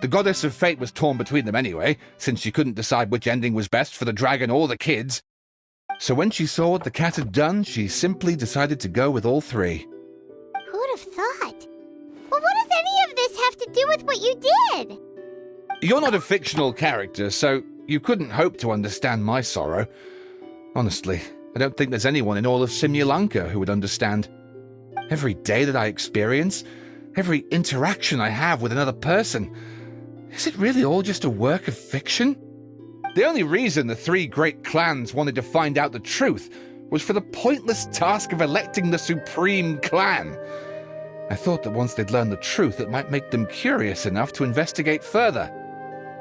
The goddess of fate was torn between them anyway, since she couldn't decide which ending was best for the dragon or the kids. So when she saw what the cat had done, she simply decided to go with all three. Who'd have thought? But what does any of this have to do with what you did? You're not a fictional character, so you couldn't hope to understand my sorrow. Honestly, I don't think there's anyone in all of Simulanka who would understand. Every day that I experience, every interaction I have with another person, is it really all just a work of fiction? The only reason the three great clans wanted to find out the truth was for the pointless task of electing the supreme clan. I thought that once they'd learned the truth, it might make them curious enough to investigate further.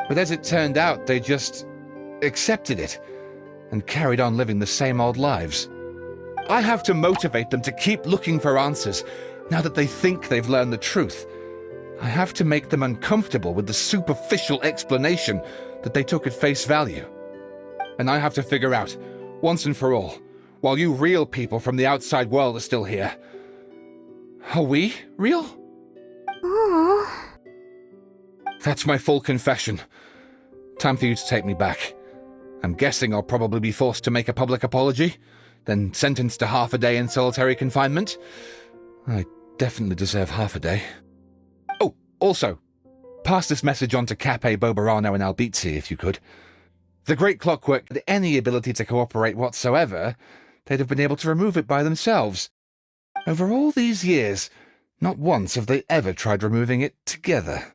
But as it turned out, they just accepted it and carried on living the same old lives. I have to motivate them to keep looking for answers now that they think they've learned the truth. I have to make them uncomfortable with the superficial explanation that they took at face value. And I have to figure out, once and for all, while you real people from the outside world are still here, are we real? Aww. That's my full confession. Time for you to take me back. I'm guessing I'll probably be forced to make a public apology, then sentenced to half a day in solitary confinement. I definitely deserve half a day. Oh, also, pass this message on to Cape, Bobarano, and Albizzi, if you could. The Great Clockwork had any ability to cooperate whatsoever, they'd have been able to remove it by themselves. Over all these years, not once have they ever tried removing it together.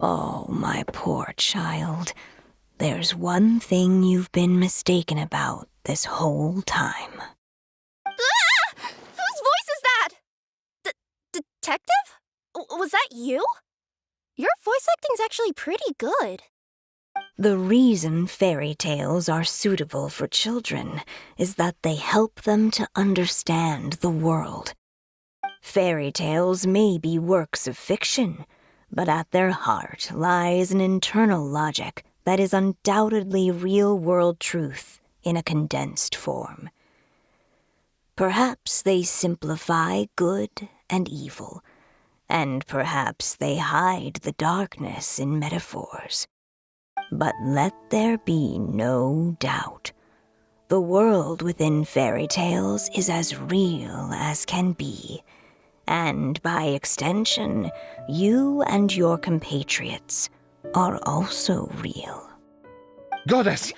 Oh, my poor child. There's one thing you've been mistaken about this whole time. Ah! Whose voice is that? Detective? Was that you? Your voice acting's actually pretty good. The reason fairy tales are suitable for children is that they help them to understand the world. Fairy tales may be works of fiction, but at their heart lies an internal logic that is undoubtedly real-world truth in a condensed form. Perhaps they simplify good and evil, and perhaps they hide the darkness in metaphors. But let there be no doubt. The world within fairy tales is as real as can be, and by extension, you and your compatriots are also real. Goddess!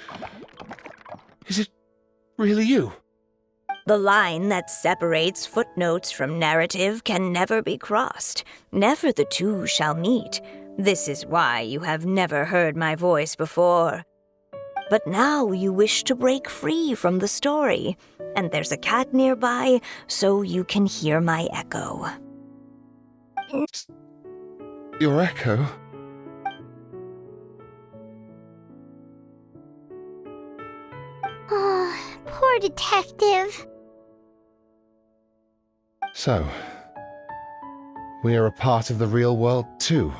Is it really you? The line that separates footnotes from narrative can never be crossed. Never the two shall meet. This is why you have never heard my voice before. But now you wish to break free from the story, and there's a cat nearby, so you can hear my echo. Your echo? Oh, poor detective. So, we are a part of the real world too.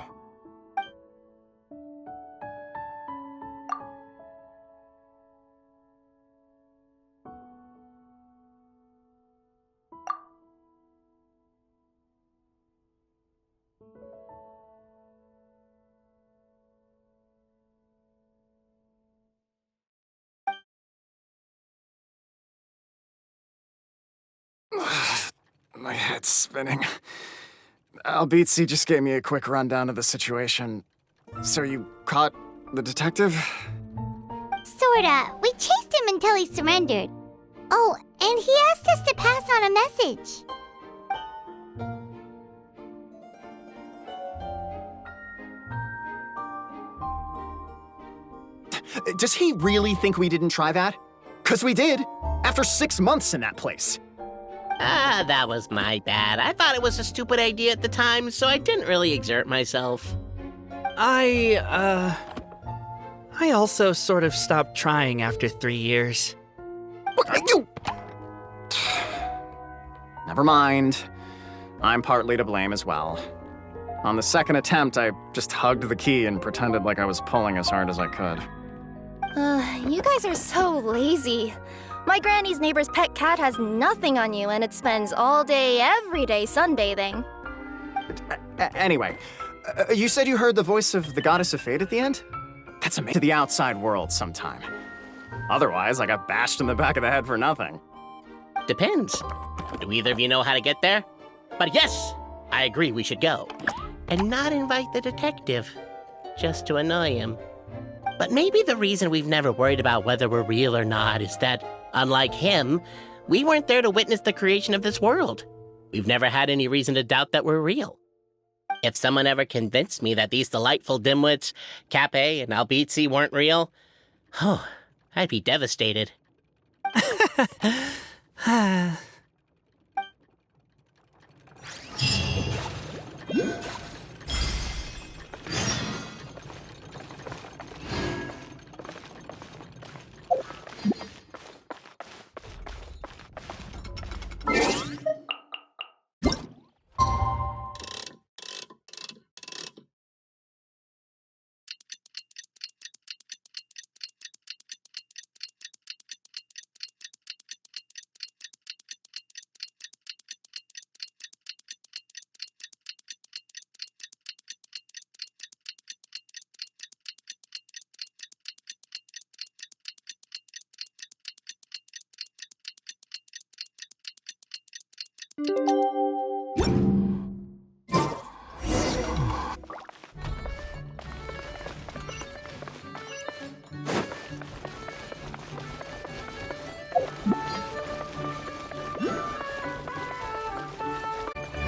My head's spinning. Albizzi just gave me a quick rundown of the situation. So you caught the detective? Sorta. We chased him until he surrendered. Oh, and he asked us to pass on a message. Does he really think we didn't try that? 'Cause we did, after 6 months in that place. That was my bad. I thought it was a stupid idea at the time, so I didn't really exert myself. I also sort of stopped trying after 3 years. You... Never mind. I'm partly to blame as well. On the second attempt, I just hugged the key and pretended like I was pulling as hard as I could. You guys are so lazy. My granny's neighbor's pet cat has nothing on you, and it spends all day, every day sunbathing. Anyway, You said you heard the voice of the goddess of fate at the end? That's amazing. To the outside world sometime. Otherwise, I got bashed in the back of the head for nothing. Depends. Do either of you know how to get there? But yes, I agree we should go. And not invite the detective, just to annoy him. But maybe the reason we've never worried about whether we're real or not is that, unlike him, we weren't there to witness the creation of this world. We've never had any reason to doubt that we're real. If someone ever convinced me that these delightful dimwits, Cape and Albizzi, weren't real, oh, I'd be devastated.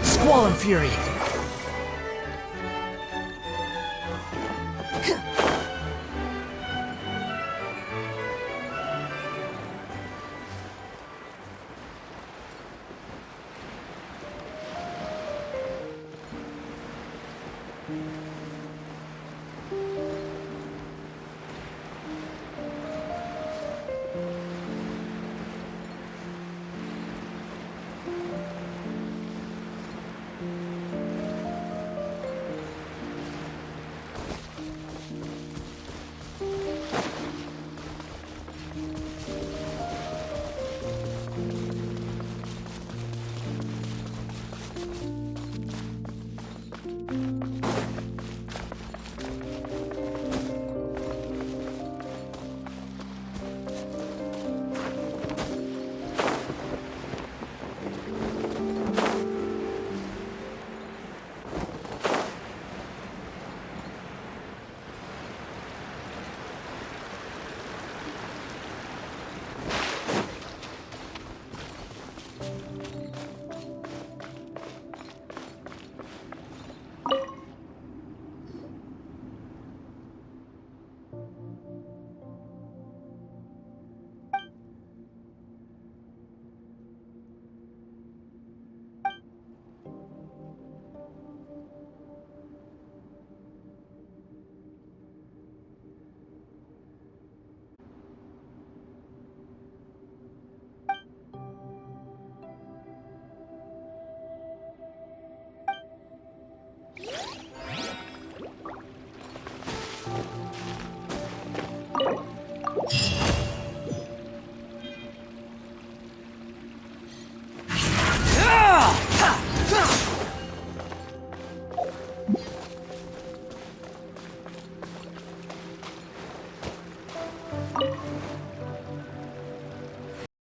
Squall and Fury!